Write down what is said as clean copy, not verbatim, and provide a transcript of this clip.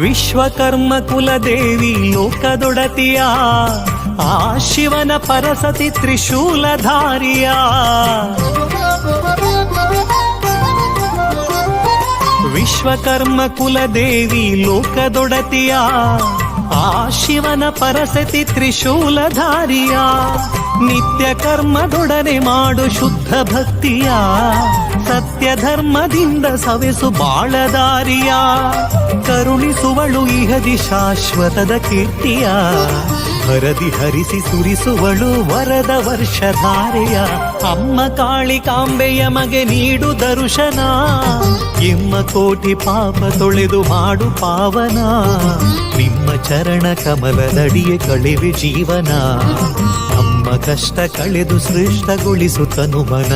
ವಿಶ್ವಕರ್ಮ ಕುಲದೇವಿ ಲೋಕದೊಡತಿಯ ಆ ಶಿವನ ಪರಸತಿ ತ್ರಿಶೂಲಧಾರಿಯ ವಿಶ್ವಕರ್ಮ ಕುಲದೇವಿ ಲೋಕದೊಡತಿಯ ಆ ಶಿವನ ಪರಸತಿ ತ್ರಿಶೂಲಧಾರಿಯ ನಿತ್ಯ ಕರ್ಮದೊಡನೆ ಮಾಡು ಶುದ್ಧ ಭಕ್ತಿಯ ಸತ್ಯ ಧರ್ಮದಿಂದ ಸವೆಸು ಬಾಳದಾರಿಯ ಕರುಣಿಸುವಳು ಇಹದಿ ಶಾಶ್ವತದ ಕೀರ್ತಿಯ ಹರದಿ ಹರಿಸಿ ಸುರಿಸುವಳು ವರದ ವರ್ಷಧಾರೆಯ ಅಮ್ಮ ಕಾಳಿಕಾಂಬೆಯ ಮಗೆ ನೀಡು ದರ್ಶನ ಎಮ್ಮ ಕೋಟಿ ಪಾಪ ತೊಳೆದು ಮಾಡು ಪಾವನ ನಿಮ್ಮ ಚರಣ ಕಮಲದಡಿಯೇ ಕಳೆವೆ ಜೀವನ ಅಮ್ಮ ಕಷ್ಟ ಕಳೆದು ಸೃಷ್ಟಗೊಳಿಸು ತನುಮನ